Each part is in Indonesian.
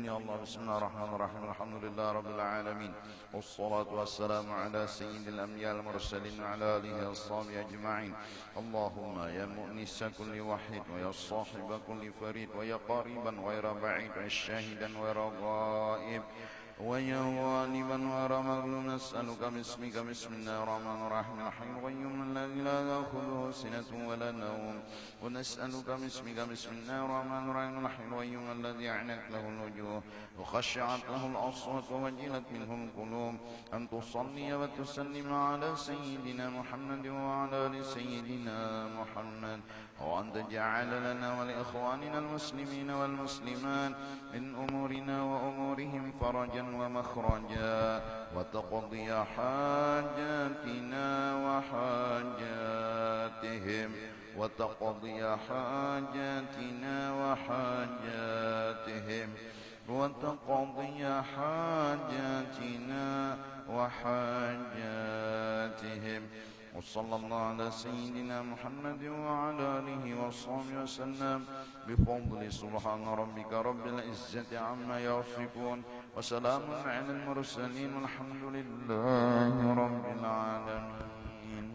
يا الله. بسم الله الرحمن الرحيم. الحمد لله رب العالمين، والصلاة والسلام على سيد الأنبياء المرسلين وعلى آله وأصحابه أجمعين. اللهم يا مؤنس كل وحيد، ويا صاحب كل فريد، ويا قريبا غير بعيد، ويا شاهدا غير غائب، ويا غالبا غير مغلوب، نسألك باسمك بسم الله الرحمن الرحيم الحي القيوم الذي لا تأخذه سنة ولا نوم، ونسألك باسمك بسم الله الرحمن الرحيم الحي القيوم الذي أعنت له الوجوه وخشعت له الأصوات ووجلت منه القلوب، أن تصلي وتسلم على سيدنا محمد وعلى آل سيدنا محمد، وأن تجعل لنا ولإخواننا المسلمين والمسلمات من أمورنا وأمورهم فرجا ومخرجا، وتقضي حاجاتنا وحاجاتهم، وتقضي حاجاتنا وحاجاتهم، وتقضي حاجاتنا وحاجاتهم. وصلى الله على سيدنا محمد وعلى آله وصحبه وسلم بفضل سبحان ربك رب العزة عما يصفون، وسلام على المرسلين، والحمد لله رب العالمين.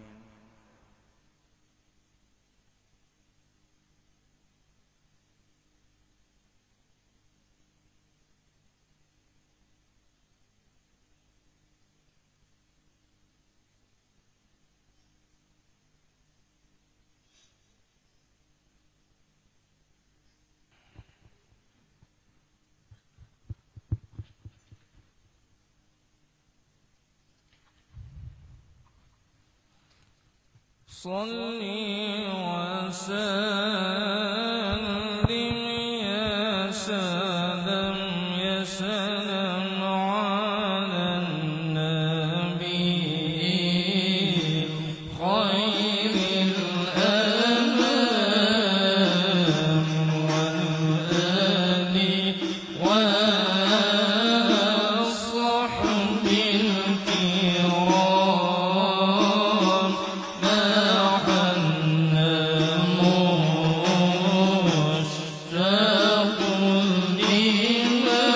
صلي وسلم يا سلام يا سلام على النبي خير الأنام والآل والصحب الكرام. مشتاق لما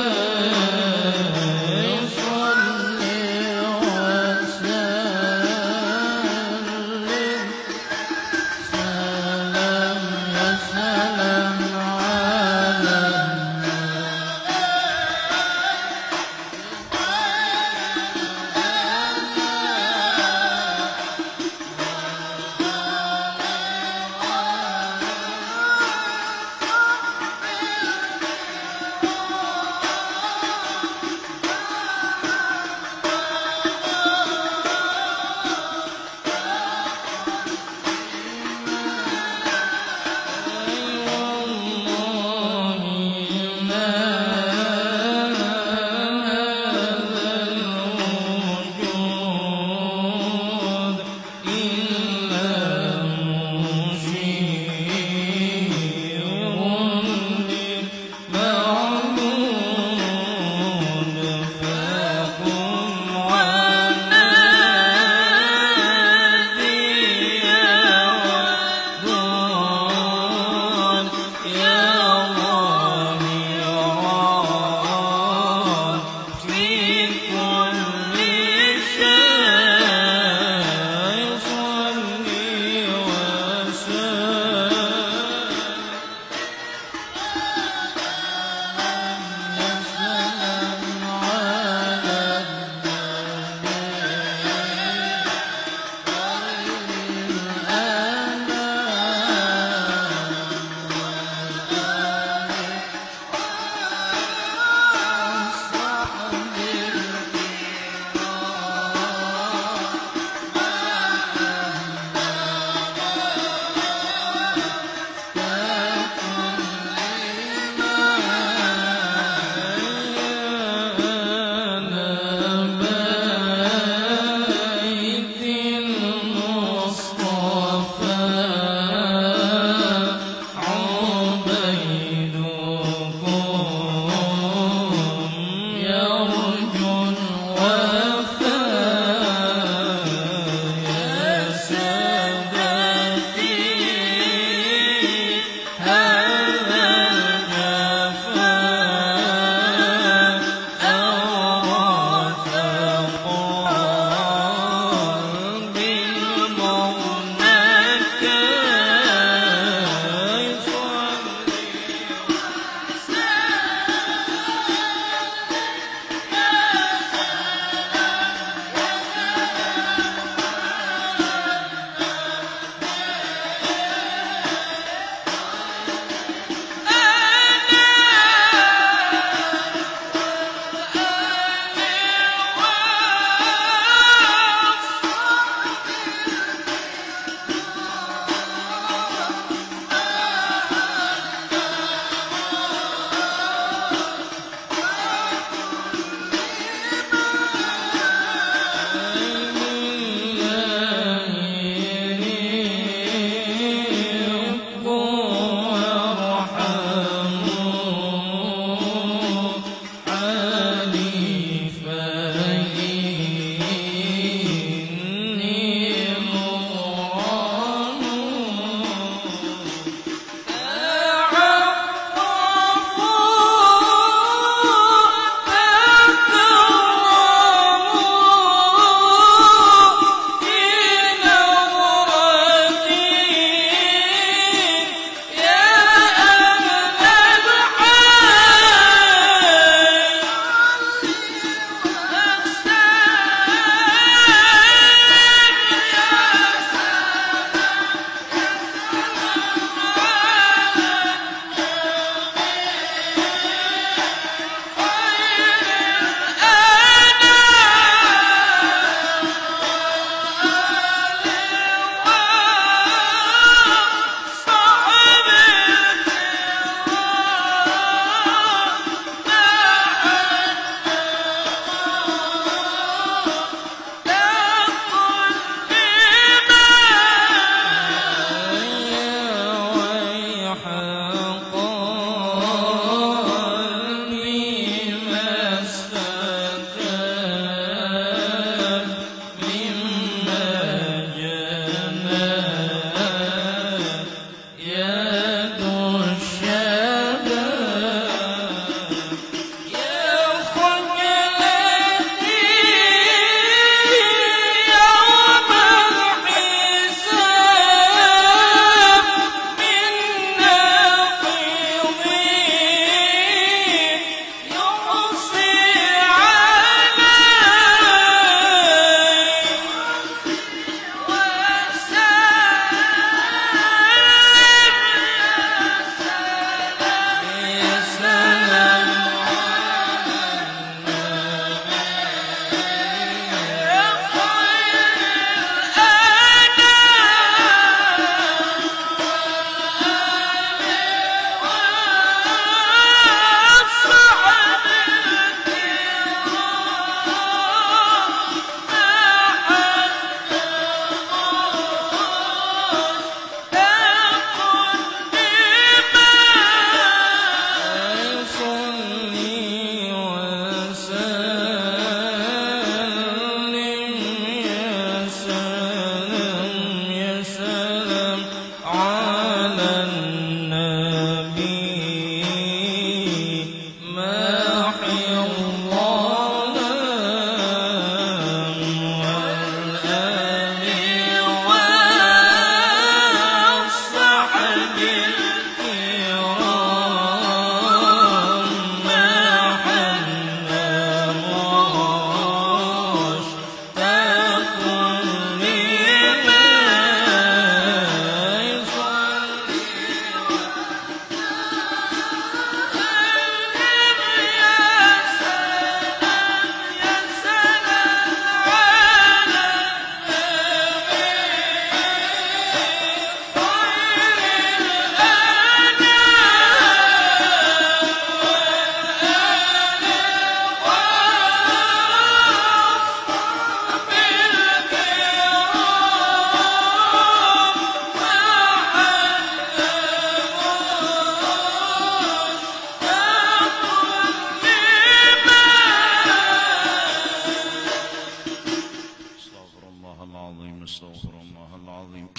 العظيم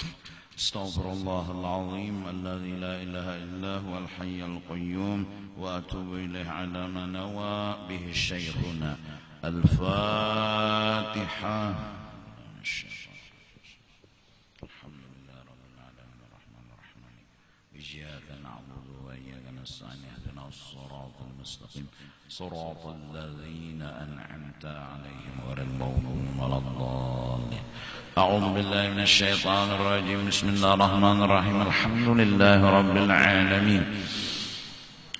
استغفر الله العظيم الذي لا إله إلا هو الحي القيوم وأتوب إليه على ما نوى به شيخنا الفاتحة الحمد لله رب العالمين الرحمن الرحيم إياك نعبد وإياك نستعين اهدنا الصراط المستقيم صراط الذين أنعمت عليهم غير المغضوب ولا الضالين أعوذ بالله من الشيطان الرجيم بسم الله الرحمن الرحيم الحمد لله رب العالمين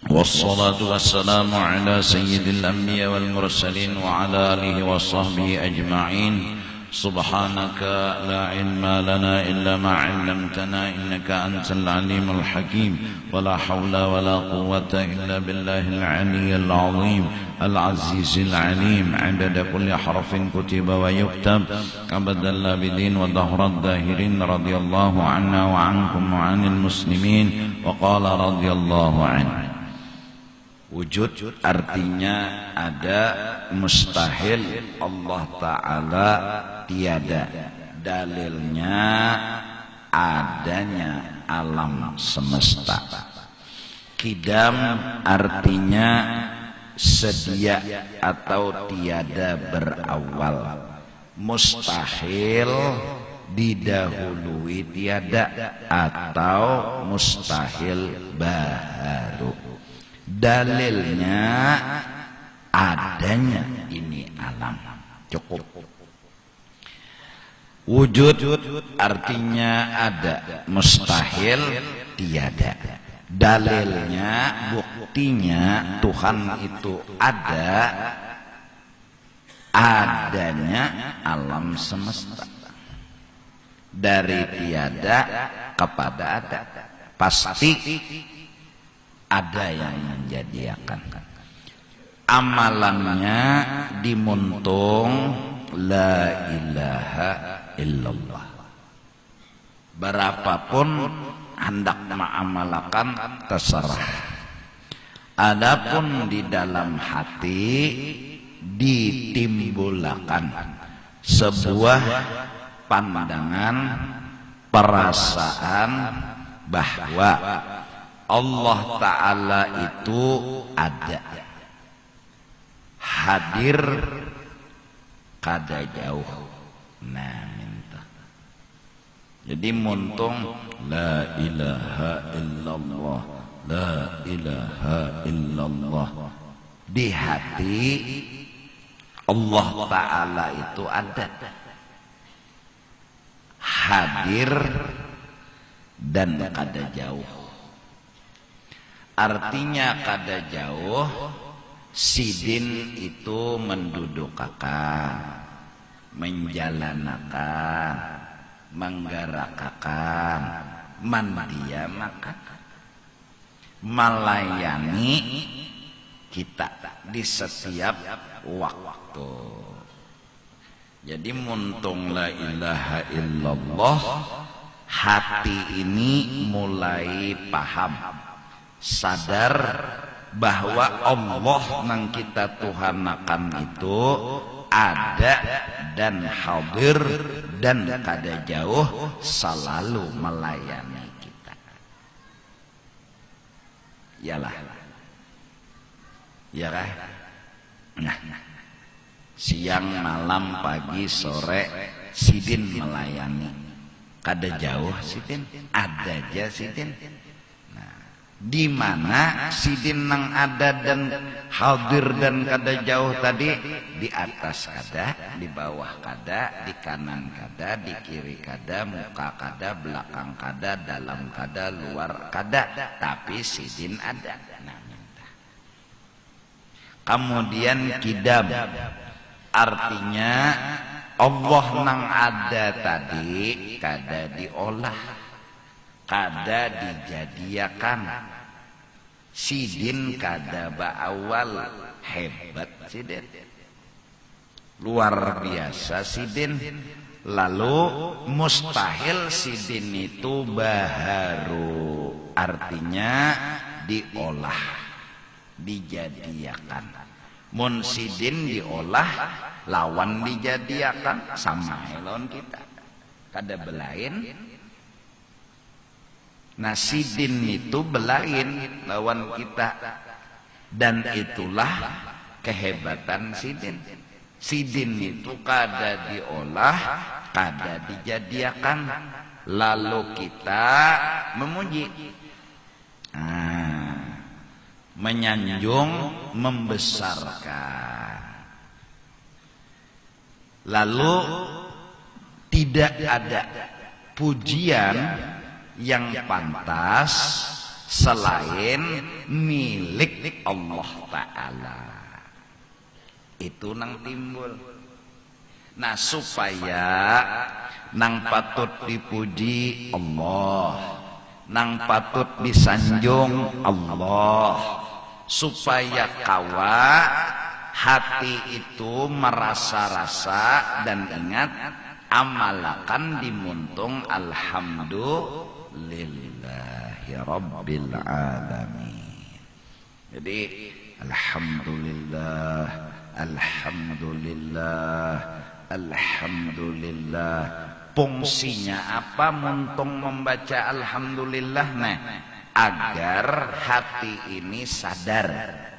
والصلاة والسلام على سيد الأنبياء والمرسلين وعلى آله وصحبه أجمعين سبحانك لا علم لنا إلا ما علمتنا إنك أنت العليم الحكيم ولا حول ولا قوة إلا بالله العلي العظيم العزيز العليم عدد كل حرف كتب ويكتب أبدا الآبدين ودهر الداهرين رضي الله عنا وعنكم وعن المسلمين وقال رضي الله عنه. Wujud artinya ada, mustahil Allah Ta'ala tiada. Dalilnya adanya alam semesta. Qidam artinya sedia atau tiada berawal. Mustahil didahului tiada atau mustahil baharu. Dalilnya adanya ini alam. Cukup. Wujud artinya ada, mustahil tiada. Dalilnya, buktinya Tuhan itu ada, adanya alam semesta. Dari tiada kepada ada. Pasti ada yang menjadikan. Amalannya dimuntung la ilaha illallah. Berapapun hendak mengamalkan terserah. Adapun di dalam hati ditimbulkan sebuah pandangan, perasaan bahwa Allah Ta'ala itu ada, hadir kada jauh. Nah, minta. Jadi muntung la ilaha illallah, la ilaha illallah. Di hati Allah Ta'ala itu ada, hadir dan kada jauh. Artinya kada jauh, sidin itu mendudukakan, menjalanakan, menggerakkan, mendiamakan, melayani kita di setiap waktu. Jadi muntung la ilaha illallah, hati ini mulai paham, sadar bahwa Allah nang kita tuhanakan itu ada dan hadir dan kada jauh, selalu melayani kita. Yalah, ya kah? Nah, siang, malam, pagi, sore, sidin melayani. Kada jauh sidin, ada aja sidin. Di mana sidin nang ada dan hadir dan kada jauh tadi, di atas kada, di bawah kada, di kanan kada, di kiri kada, muka kada, belakang kada, dalam kada, luar kada, tapi sidin ada. Nah, kemudian qidam artinya Allah nang ada tadi kada diolah, kada dijadiakan. Sidin kada baawal, hebat sidin, luar biasa sidin. Lalu mustahil sidin itu baharu, artinya diolah, dijadiakan. Mun sidin diolah, lawan dijadiakan, sama lawan kita. kada belain. Nah sidin itu belain lawan kita, dan itulah kehebatan sidin. Sidin itu kada diolah, kada dijadiakan, lalu kita memuji, menyanjung, membesarkan. Lalu tidak ada pujian yang pantas selain milik Allah Ta'ala. Itu nang timbul. Nah supaya nang patut dipuji Allah, nang patut disanjung Allah, supaya kawa hati itu merasa-rasa dan ingat amalakan dimuntung alhamdulillahi rabbil alamin. Jadi alhamdulillah, alhamdulillah, alhamdulillah. Fungsinya apa muntung membaca alhamdulillah? Nah, agar hati ini sadar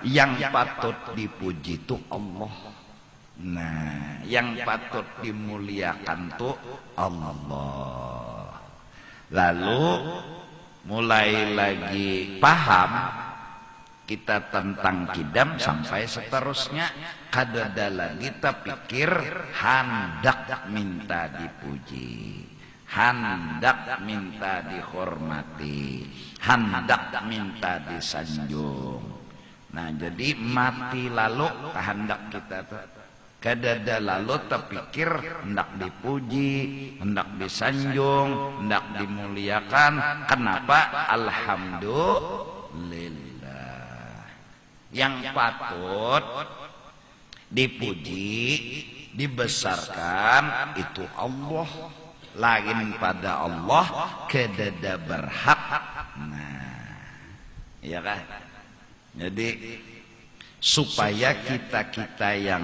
yang patut dipuji itu Allah. Nah, yang patut dimuliakan tuh Allah. Lalu mulai lagi paham kita tentang kidam sampai seterusnya. Kadada lagi kita pikir hendak minta dipuji, hendak minta dihormati, hendak minta disanjung. Nah jadi mati lalu kehendak kita tuh. Kadada lalu terpikir hendak dipuji, hendak disanjung, hendak dimuliakan. Kenapa? Alhamdulillah. Yang patut dipuji, dibesarkan itu Allah. Lain pada Allah kadada berhak. Nah, iya kan? Jadi supaya kita yang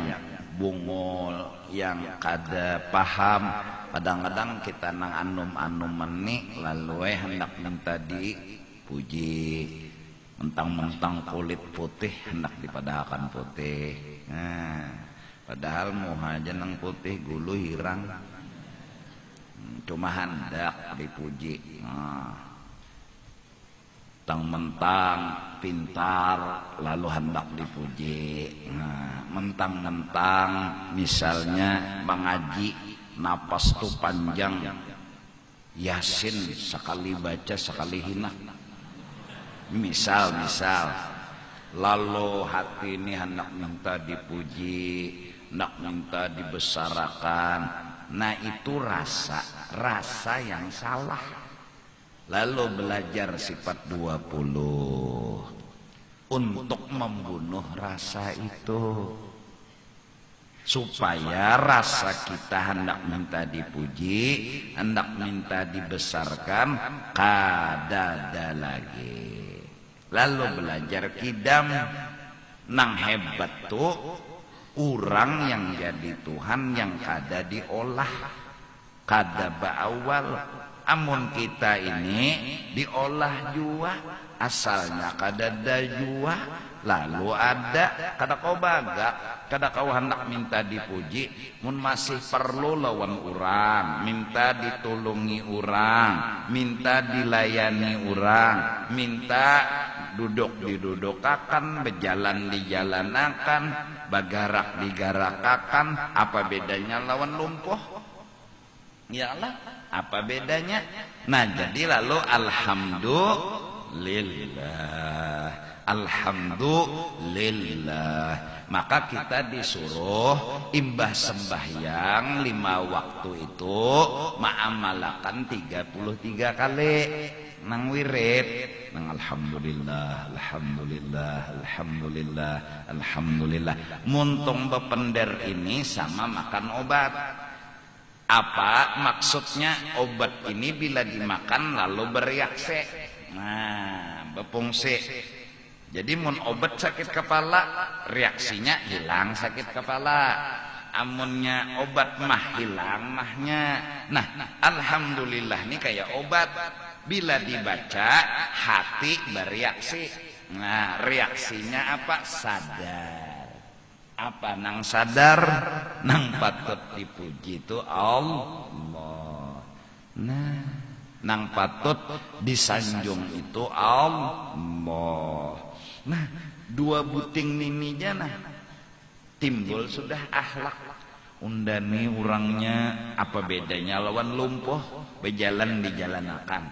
bungul, yang kada paham, kadang-kadang kita nang anum-anum menik lalu hendak minta dipuji, mentang-mentang kulit putih hendak dipadahkan putih. Nah, padahal mau aja nang putih gulu hirang, cuma hendak dipuji. Mentang-mentang pintar lalu hendak dipuji. Nah, mentang-mentang misalnya mengaji napas tuh panjang, Yasin sekali baca sekali hina, misal lalu hati ini hendak minta dipuji, hendak minta dibesarkan. Nah itu rasa yang salah. Lalu belajar sifat 20 untuk membunuh rasa itu, supaya rasa kita hendak minta dipuji, hendak minta dibesarkan kadada lagi. Lalu belajar kidam nang hebat tuh orang yang jadi Tuhan yang kada diolah, kada baawal. Amun kita ini diolah jua, asalnya kadada jua, lalu ada kada kau baga, kada kau hendak minta dipuji, mun masih perlu lawan orang, minta ditulungi orang, minta dilayani orang, minta duduk didudukakan, berjalan dijalanakan, bagarak digarakakan. Apa bedanya lawan lumpuh? Ya Allah, apa bedanya? Nah jadi lalu alhamdulillah, alhamdulillah. Maka kita disuruh imbah sembahyang 5 waktu itu ma'amalakan 33 kali nang wirid, nang alhamdulillah, alhamdulillah, alhamdulillah, alhamdulillah. Muntung bepender ini sama makan obat. Apa maksudnya? Obat ini bila dimakan lalu bereaksi, nah berfungsi. Jadi mun obat sakit kepala, reaksinya hilang sakit kepala. amunnya obat mah hilang mahnya. Nah, alhamdulillah nih kayak obat, bila dibaca hati bereaksi. Nah, reaksinya apa? Sadar. Apa nang sadar? Nang patut dipuji itu Allah. Nah, nang patut disanjung itu Allah. Nah, dua buting nininya nah timbul sudah akhlak. Undani orangnya apa bedanya lawan lumpuh, berjalan dijalanakan,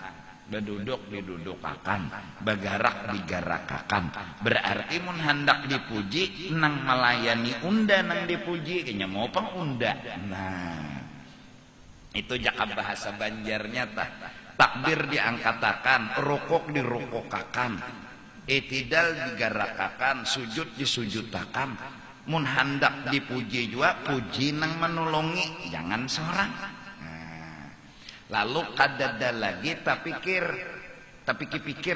berduduk didudukakan, bergerak digarakakan. Berarti mun hendak dipuji nang melayani unda nang dipuji kayaknya mau pang unda. Nah, itu jakab bahasa Banjarnya tah. Takbir diangkatakan, rukuk dirukukakan, itidal digarakakan, sujud disujutakan. Mun hendak dipuji juga puji nang menolongi, jangan seorang. Nah, lalu kadada lagi tak pikir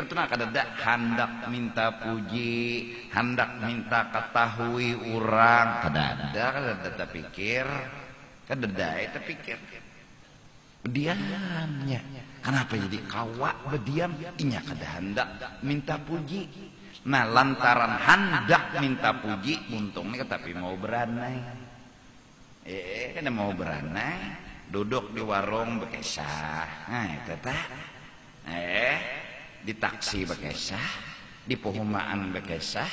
tuh nak kadada hendak minta puji, hendak minta ketahui orang, kadada tak pikir, kadada tak pikir. Berdiamnya, kenapa jadi kawak berdiam? Inya kada hendak minta puji. Nah, lantaran hendak minta puji, untungnya tapi mau beranai. Kada mau beranai, duduk di warung bekesah. Nah, itu tah. Di taksi bekesah, di perumahan bekesah,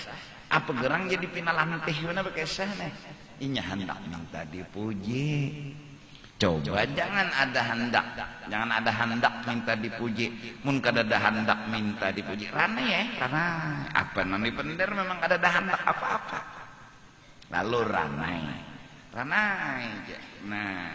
apa gerang jadi pinalantih mana bekesah nih. Inya hendak minta dipuji. Coba jangan ada hendak minta dipuji. Mun kada ada hendak minta dipuji rana ya, rana apa nanti bener memang kada ada hendak apa-apa. Lalu ranai. Nah,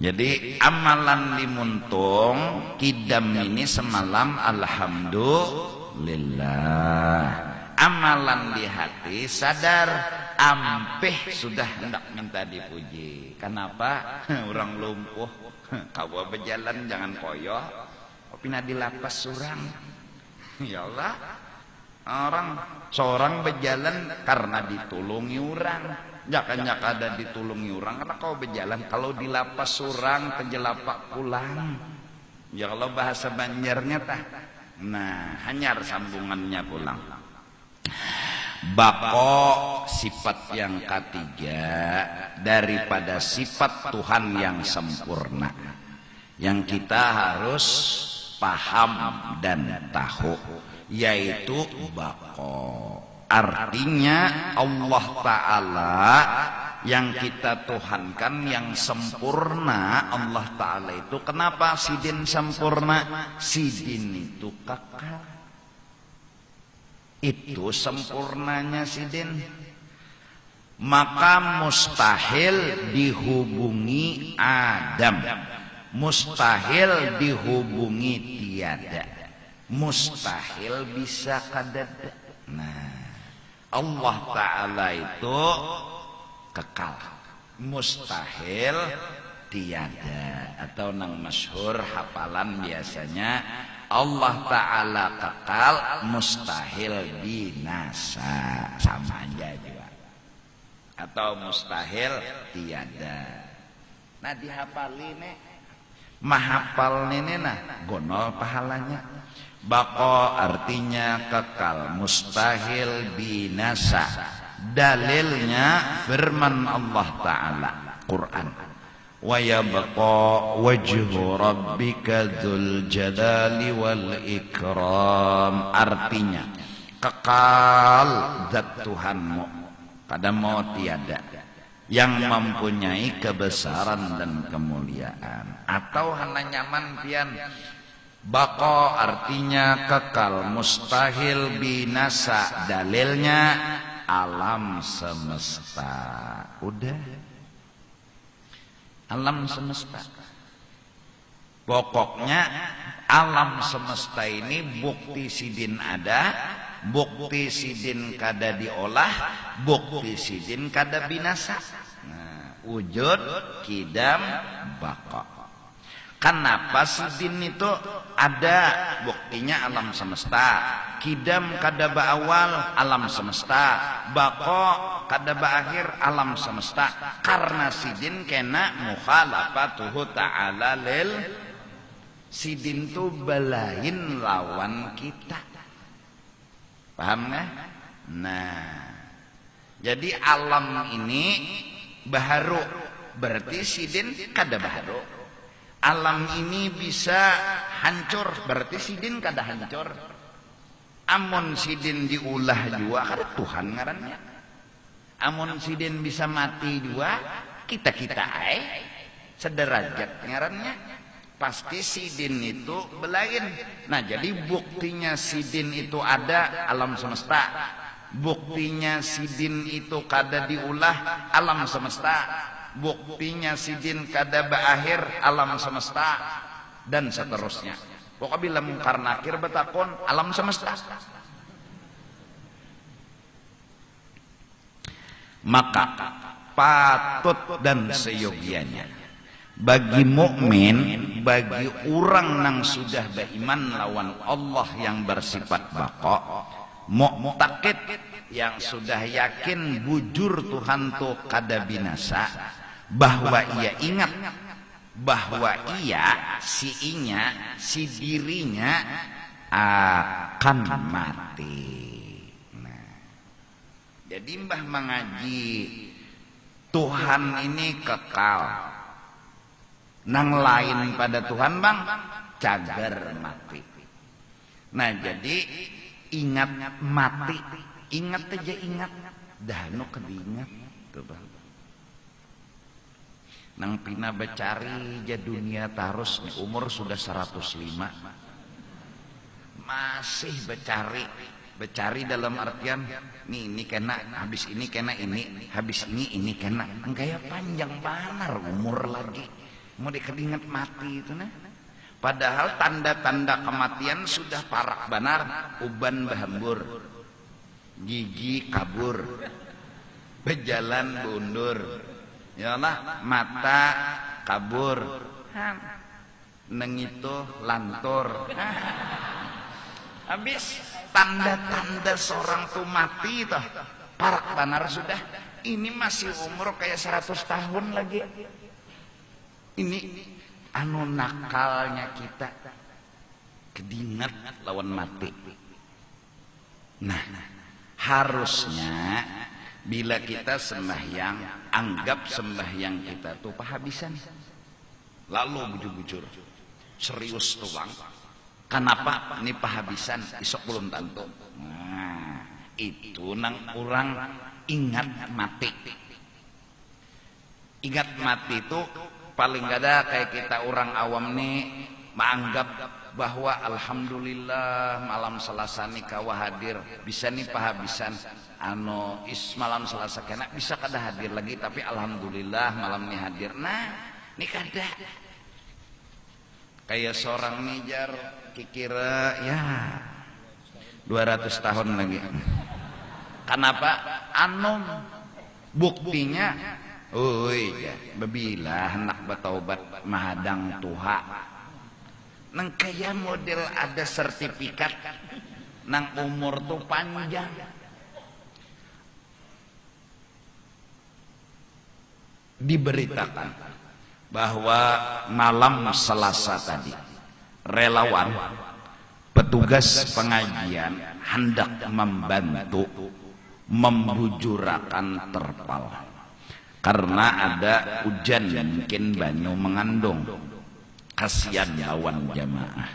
jadi amalan limuntung kidam ini semalam alhamdulillah. Amalan di hati sadar ampeh sudah hendak minta dipuji. Kenapa? Orang lumpuh kau berjalan jangan koyoh, pina dilapas surang. Ya Allah, seorang berjalan karena ditulungi orang. Jangan ada ditulungi orang karena kau berjalan. Kalau dilapas surang kejelapak pulang. Ya Allah, bahasa Banjarnya tah. Nah, hanyar sambungannya pulang. Bako sifat yang ketiga daripada sifat Tuhan yang sempurna yang kita harus paham dan tahu, yaitu bako. Artinya Allah Ta'ala yang kita tuhankan yang sempurna. Allah Ta'ala itu kenapa sidin sempurna? Sidin itu kekal. Itu sempurnanya sidin. Maka mustahil dihubungi Adam, mustahil dihubungi tiada, mustahil bisa kadada. Nah, Allah Ta'ala itu kekal, mustahil tiada. Atau nang masyhur hafalan biasanya Allah Ta'ala kekal, mustahil binasa, sama aja juga. Atau mustahil tiada. Nah, dihafali nih, mahafal nih nah gonol pahalanya. Bako artinya kekal, mustahil binasa. Dalilnya firman Allah Ta'ala Quran, wa yabqa wajhu rabbika dzul jalali wal ikram. Artinya kekal zat Tuhanmu, kada mau tiada, yang mempunyai kebesaran dan kemuliaan. Atau hana nyaman pian, bako artinya kekal, mustahil binasa. Dalilnya alam semesta. Udah, alam semesta. Pokoknya alam semesta ini bukti sidin ada, bukti sidin kada diolah, bukti sidin kada binasa. Nah, wujud, kidam, bako. Kenapa sidin itu ada buktinya alam semesta. Kidam kadaba awal alam semesta, bako kadaba akhir alam semesta. Karena sidin kena mukhalafatuhu ta'ala lil, sidin tu belain lawan kita. Paham nggak? Nah, jadi alam ini baharu, berarti sidin kada baharu. Alam ini bisa hancur, berarti sidin kada hancur. Amun sidin diulah jua kada Tuhan ngarannya. Amun sidin bisa mati jua, kita sederajat ngarannya. Pasti sidin itu belain. Nah, jadi buktinya sidin itu ada alam semesta. Buktinya sidin itu kada diulah alam semesta. Buktinya sidin kada berakhir alam semesta, dan seterusnya. Pokoknya bila mungkar nakir betakon alam semesta. Maka patut dan seyogianya bagi mukmin, bagi orang yang sudah beriman lawan Allah yang bersifat baqa, mu'taqid yang sudah yakin bujur Tuhan tu kada binasa, bahwa ia ingat bahwa ia si dirinya akan mati. Nah, jadi mbah mengaji Tuhan ini kekal. Nang lain pada Tuhan bang cagar mati. Nah, jadi ingat mati, ingat aja ingat, dahno kedingat tuh bang. Nang pina becari ja dunia tarus, umur sudah 105 masih becari dalam artian ini kena, habis ini kena ini, habis ini kena, kayak panjang banar umur lagi. Mau dikedingat mati itu nah. Padahal tanda-tanda kematian sudah parak banar. Uban bahambur, gigi kabur, bejalan bundur, yalah mata kabur, neng itu lantur. Habis tanda-tanda seorang tuh mati toh parak banar sudah. Ini masih umur kayak 100 tahun lagi. Ini anu nakalnya kita kedingat lawan mati. Nah, harusnya bila kita sembahyang, anggap sembahyang kita tuh pahabisan. Lalu bujur-bujur serius tuh bang. Kenapa ini pahabisan? Isok belum tentu. Nah, itu nang orang ingat mati. Ingat mati itu paling gak ada kayak kita orang awam nih menganggap bahwa alhamdulillah malam Selasa nih kawa hadir, bisa nih pahabisan anu malam Selasa kena bisa kada hadir lagi, tapi alhamdulillah malam nih hadir. Nah, nih kada kayak seorang nijar kikira ya 200 tahun lagi. Kenapa? Anu buktinya bebilah hendak bertaubat mahadang Tuha. Nang kaya model ada sertifikat, nang umur tuh panjang. Diberitakan bahwa malam Selasa tadi relawan petugas pengajian hendak membantu membujurakan terpal. Karena ada hujan mungkin banyu mengandung, kasihan lawan jamaah.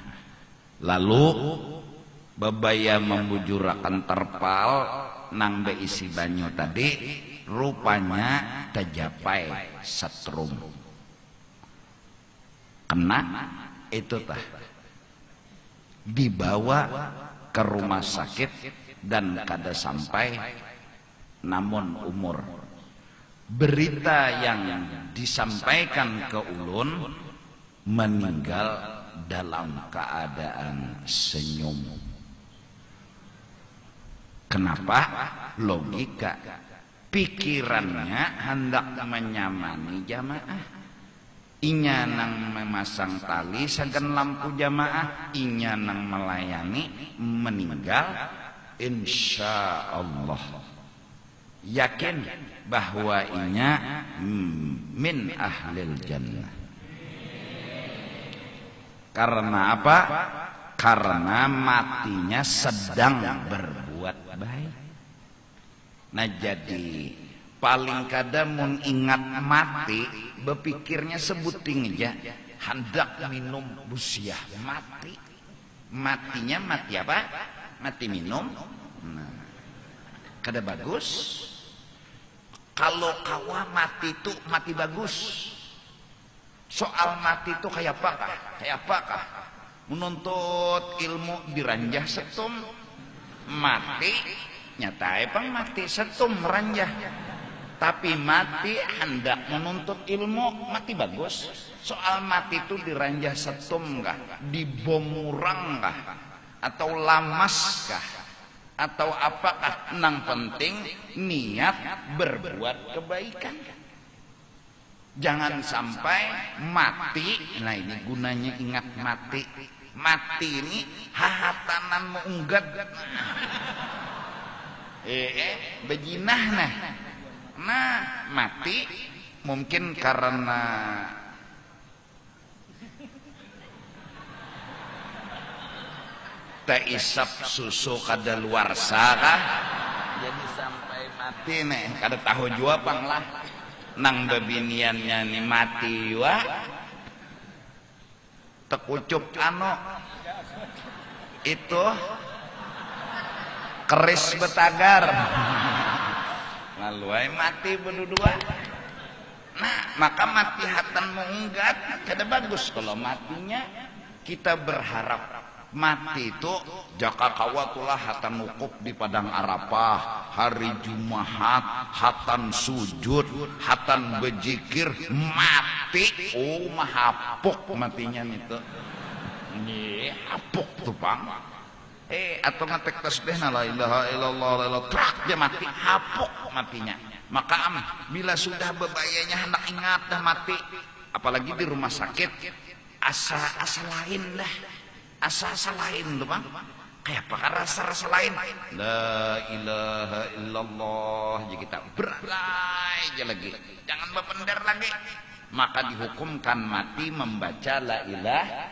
Lalu bebaya membujurakan terpal nang beisi banyu tadi, rupanya tercapai setrum. Kena itu tah dibawa ke rumah sakit dan kada sampai, namun umur. Berita yang disampaikan ke ulun meninggal dalam keadaan senyum. Kenapa? Logika pikirannya hendak menyamani jamaah. Inya nang memasang tali sagan lampu jamaah, inya nang melayani meninggal, insya Allah yakin bahwa inya min ahlil jannah. Karena apa? Karena matinya sedang berbuat baik. Nah jadi paling kadang mun ingat mati, berpikirnya sebuting aja, hendak minum busiah mati. Matinya mati apa? Mati minum. Nah, kada bagus. Kalau kawa mati itu mati bagus. Soal mati itu kayak apakah? Kayak apakah? Menuntut ilmu diranjah setum, mati nyata pang mati setum ranjah. Tapi mati hendak menuntut ilmu, mati bagus. Soal mati itu diranjah setum kah, dibomurang kah, atau lamas kah, atau apakah? Nang penting niat berbuat kebaikan. Jangan sampai mati. Nah ini gunanya ingat mati. Mati ini hahatanan meunggat. Bejinah nah. Nah mati mungkin karena teh isap susu kadaluarsa kah, jadi sampai mati nih kada tahu jua pang lah. Nang bebiniannya nih mati wa tekucup itu keris betagar lalu ay mati berdua. Nah maka mati hatan meunggat kada bagus. Kalau matinya kita berharap mati itu jaka kawatulah hatan wukuf di padang Arafah, hari Jumat, hatan sujud, hatan bejikir, mati, oh mahapuk matinya itu. Nih hapuk tuh pang. Atau ngatek tasbih la ilaha illallah la trak dia mati, hapuk matinya. Maka bila sudah bebayanya hendak ingat dah mati, apalagi di rumah sakit, asa lain dah. Asa lain tuh bang, kayak apa rasa lain? La ilaha illallah, jadi kita berai aja lagi, jangan berpender lagi. Maka dihukumkan mati membaca la ilaha.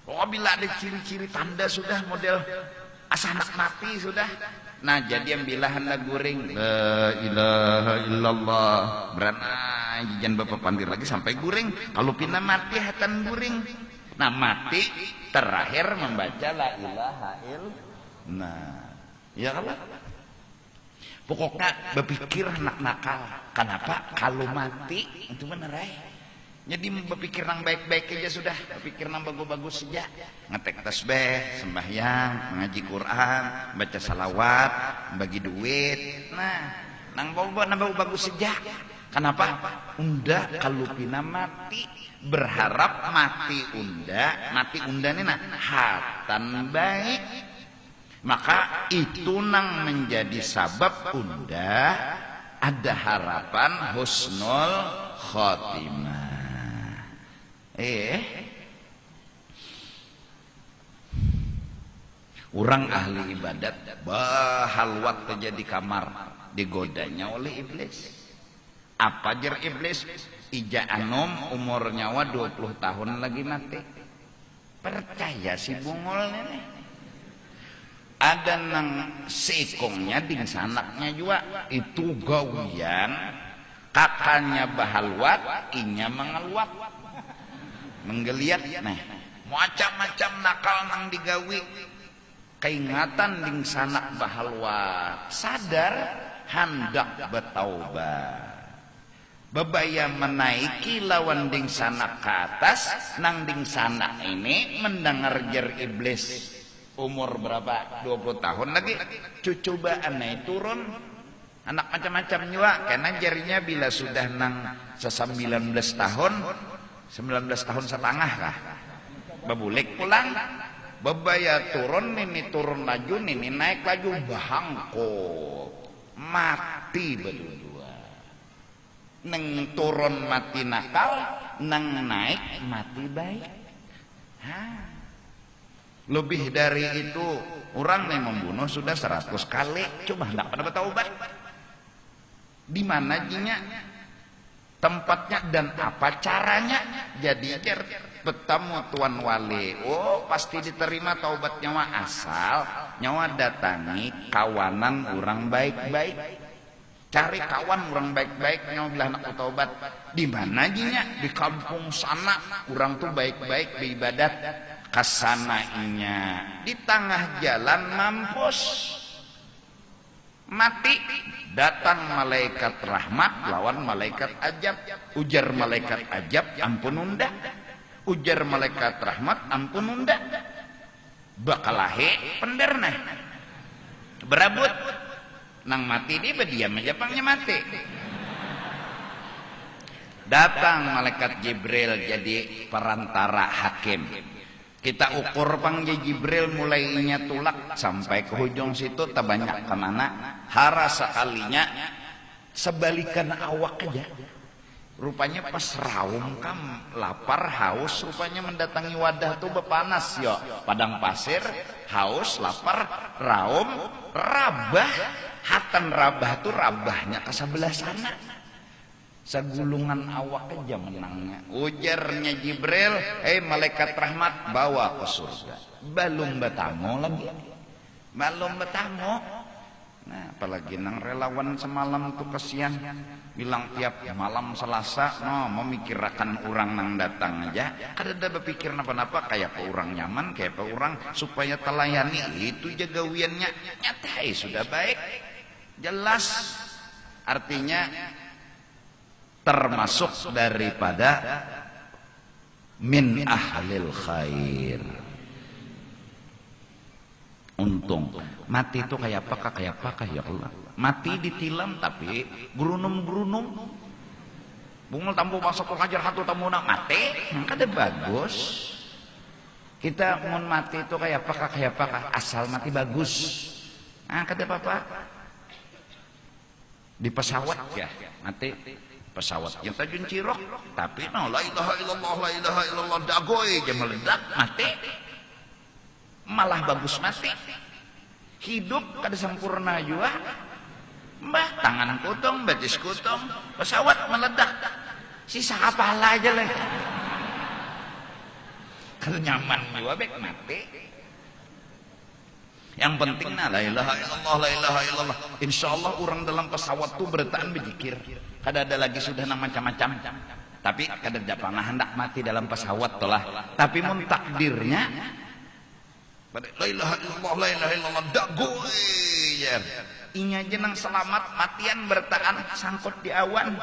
Oh bila ada ciri-ciri tanda sudah model asa anak mati sudah. Nah jadi yang bila hendak guring la ilaha illallah, beranai jangan bapak pandir lagi sampai guring. Kalau pindah mati hatan guring. Nah mati terakhir membaca la ilaha illallah. Nah ya kalau pokoknya berpikir anak nakal. Kenapa? Kalau mati itu bener jadi berpikir nang baik-baik aja sudah. Berpikir nang bagus-bagus saja. Ngetek tasbih, sembahyang, mengaji Quran, baca salawat, bagi duit. Nah nang bagus saja. Kenapa? Unda kalau pina mati berharap mati unda ini nah hatan baik, maka itu nang menjadi sabab unda ada harapan husnul khotimah. Orang ahli ibadat bahalwat terjadi kamar digodanya oleh iblis. Apa jer iblis? Ija anom umur nyawa 20 tahun lagi mati. Percaya si bungol ini. Ada nang sekongnya ding sanaknya juga itu gawian. Kakaknya bahalwat, inya mengeluat, menggeliat. Nah, macam-macam nakal nang digawi. Keingatan ding sanak bahalwat, sadar hendak bertaubat. Bebaya menaiki lawan ding sana ke atas, nang ding sana ini mendengar jer iblis. Umur berapa? 20 tahun lagi. Cucu baanai turun. Anak macam-macam juga. Karena jarinya bila sudah nang 19 tahun, 19 tahun setengah kah? Babulik pulang. Bebaya turun, ini turun laju, ini naik laju, bahangko. Mati berdua. neng turun mati nakal, neng naik mati baik. Lebih dari itu, orang yang membunuh sudah 100 kali, coba hendak pada bertaubat. Di mana jinya tempatnya dan apa caranya? Jadi bertemu Tuan Wali, oh pasti diterima taubatnya mah asal nyawa datangi kawanan orang baik-baik. Cari kawan orang baik-baik nyawa bilang nak taubat. Di mana jinya? Di kampung sana orang tuh baik-baik beribadat. Kasananya di tengah jalan mampus mati, datang malaikat rahmat lawan malaikat ajab. Ujar malaikat ajab, ampun unda. Ujar malaikat rahmat, ampun unda. Bakalahe penderna berabut nang mati dia berdiam aja pangnya mati. Datang malaikat Jibril jadi perantara hakim. Kita ukur pangnya Jibril mulainya tulak sampai ke ujung situ tak banyak kemana. Hara sekalinya sebalikan awak aja. Rupanya pas raum kam lapar haus, rupanya mendatangi wadah tuh bepanas yo. Padang pasir, haus, lapar, raum, rabah. Hatan rabah tuh rabahnya ke sebelah sana. Segulungan awak aja menangnya. Ujarnya Jibril, malaikat rahmat bawa ke surga. Belum bertamu lagi. Belum bertamu. Nah, apalagi nang relawan semalam tuh kesian. Bilang tiap malam Selasa, memikirkan orang nang datang aja. Kada berpikir napa-napa kayak pe orang nyaman, kayak pe orang supaya telayani. Itu jagawiannya. Nyatai sudah baik. Jelas. Artinya termasuk daripada min ahlil khair. Untung mati itu kayak apakah ya Allah. Mati ditilam tapi gerunum-gerunum. Bungul tampu masuk ngajar hantu tamu nak mati, kada bagus. Kita mau mati itu kayak apakah asal mati bagus. Kada apa-apa. Di pesawat ya mati. Pesawat yang tajun cirok tapi la ilaha illallah dagoy aja meledak mati malah bagus mati. Hidup kada sempurna juga mbah tangan kutong betis kutong pesawat meledak sisa kepala aja lah kada nyaman juga bek mati. Yang penting la ilaha illallah insyaallah orang dalam pesawat tuh bertahan berzikir. Kada ada lagi sudah nang macam-macam. Tapi kada pernah hendak mati dalam pesawat telah. Tapi mun takdirnya la ilaha illallah dagoy ya. Inya aja nang selamat matian bertahan sangkut di awan.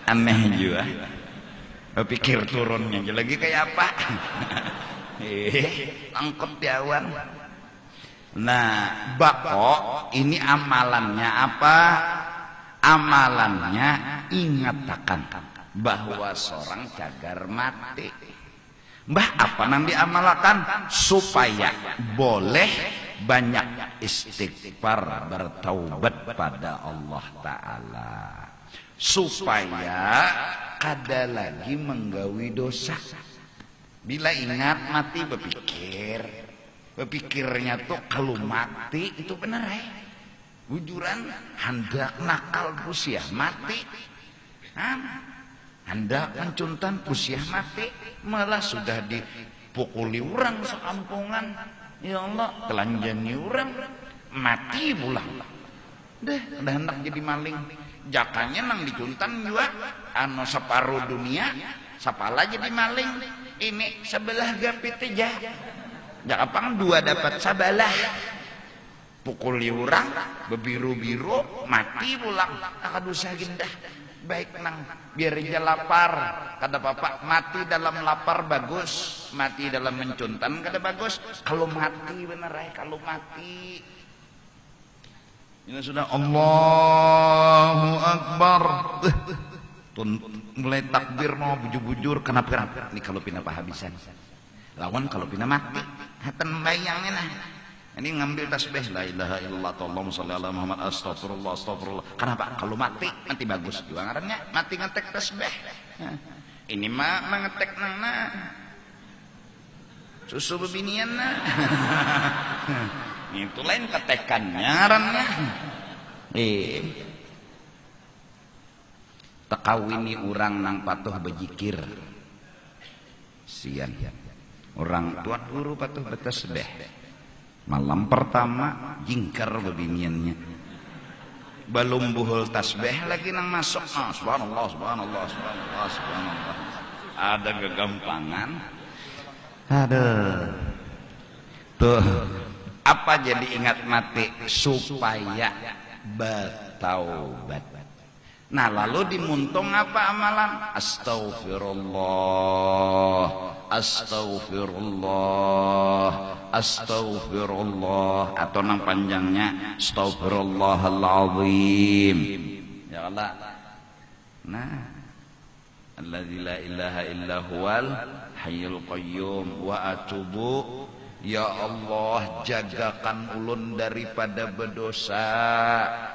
Aneh juga. Pikir turunnya aja lagi kayak apa? Sangkut di awan. Nah, bako ini amalannya apa? Amalannya ingatakan bahwa seorang cagar mati. Mbah apa nang diamalkan supaya boleh banyak istighfar bertaubat pada Allah Ta'ala. Supaya kada lagi menggawi dosa. Bila ingat mati berpikirnya tuh kalau mati itu benar bujuran hendak nakal usia mati. Hendak mencuntan usia mati malah sudah dipukuli orang sekampungan. Ya Allah telanjani orang mati pulang. Udah hendak jadi maling. Jakanya nang dicuntan juga separuh dunia sapala jadi maling. Ini sebelah gapit aja. Jakapang dua dapat sabalah. Pukuli orang bebiru-biru mati pulang. Akadusa gindah. Baik nang biar aja lapar. Kada bapak mati dalam lapar bagus. Mati dalam mencuntan kada bagus. Kalau mati bener kalau mati. Ini sudah Allahu Akbar. Mulai takbir mau bujur-bujur kenapa ini kalau pindah pahabisan lawan kalau pindah mati hatan bayangin Ini ngambil tasbih la ilaha illallah Allahumma shalli ala Muhammad astagfirullah astagfirullah. Kenapa? Kalau mati bagus juga ngarannya mati ngetek tasbih. Ini mah ngetek nangna susu bebinian na. Itu lain ketekannya ngarannya. Tekawini urang nang patuh bejikir. Sian. Orang tuan guru patuh bertasbih. Malam pertama jingkar bebiniannya. Belum buhul tasbih lagi nang masuk. Subhanallah, subhanallah, subhanallah, subhanallah. Ada kegampangan. Aduh. Tuh. Apa jadi ingat mati supaya bertaubat. Nah, lalu dimuntung apa amalan? Astaghfirullah, astaghfirullah, astaghfirullah, atau nang panjangnya astaghfirullahaladzim. Ya Allah. Nah, alladzi la ilaha illa huwal hayyul qayyum wa atubu. Ya Allah, jagakan ulun daripada berdosa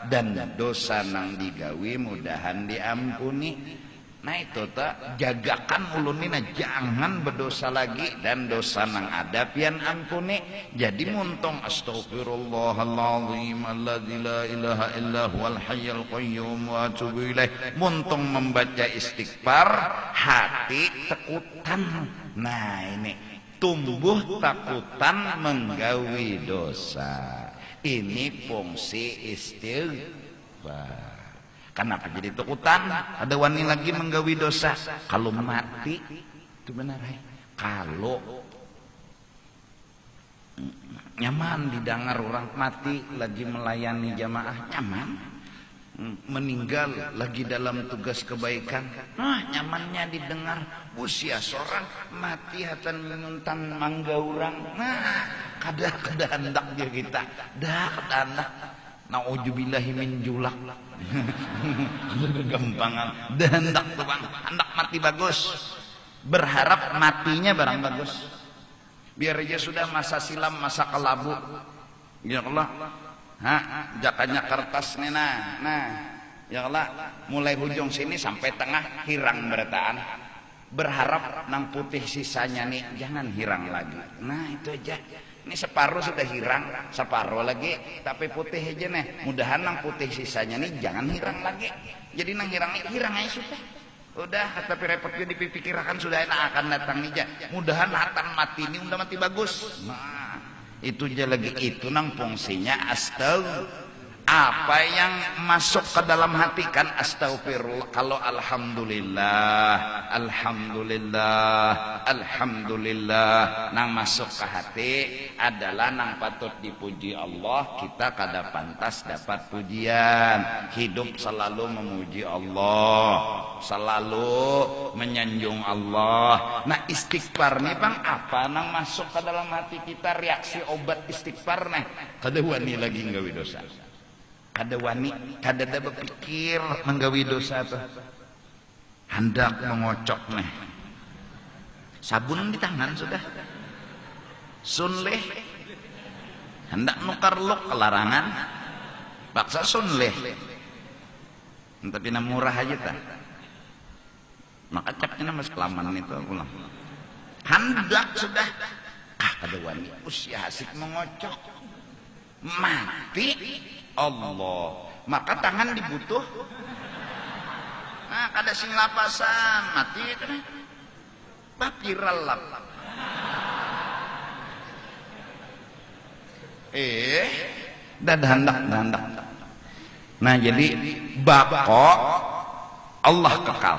dan dosa nang digawi mudahan diampuni. Nah itu tak, jagakan ulun ini jangan berdosa lagi dan dosa nang ada pian ampuni. Jadi muntung astaghfirullahaladzim alladzi la ilaha illa huwal hayyul qayyum wa atubu ilaih. Muntung membaca istighfar, hati tekutan. Nah ini tumbuh takutan menggawi dosa. Ini fungsi istighfar. Kenapa jadi takutan? Ada wani lagi menggawi dosa. Kalau mati itu benar ya. Kalau nyaman didengar orang mati lagi melayani jamaah nyaman. Meninggal lagi dalam tugas kebaikan, nah nyamannya didengar. Usia seorang mati hatan menuntang mangga orang, nah kada hendak dia kita dah kada hendak. Nauzubillahi min julak. Kegampangan dah hendak tuh bang, hendak mati bagus, berharap matinya barang bagus, biar aja sudah masa silam masa kelabu. Ya Allah, jakanya kertas nih nah ya Allah, mulai hujung sini sampai tengah hirang bertaan, berharap nang putih sisanya nih jangan hirang lagi. Nah itu aja, ini separuh sudah hirang, separuh lagi tapi putih aja nih, mudahan nang putih sisanya nih jangan hirang lagi. Jadi nang hirang aja udah tapi repot juga dipikirkan, sudah enak akan datang nih, mudahan hatan mati ini udah mati bagus. Nah itu aja lagi, itu nang fungsinya astaghfirullah. Apa yang masuk ke dalam hati kan astaghfirullah. Kalau alhamdulillah, alhamdulillah, alhamdulillah nang masuk ke hati adalah nang patut dipuji Allah. Kita kada pantas dapat pujian. Hidup selalu memuji Allah, selalu menyanjung Allah. Nah istighfar nih bang, apa nang masuk ke dalam hati kita, reaksi obat istighfar nih. Kada wani lagi nggawi dosa, kada wani, kada ada berpikir menggawi dosa tuh. Hendak mengocok nih, sabun di tangan sudah, sunleh, hendak nukar luk kelarangan, paksa sunleh, tapi na murah aja tak, maka capnya nama sekelaman itu pulang. Hendak sudah, kada wani, usia asik mengocok, mati Allah, maka tangan dibutuh. Nah kada sing lapasan mati itu nih bapiral lap. Dandak. Nah jadi bako Allah kekal,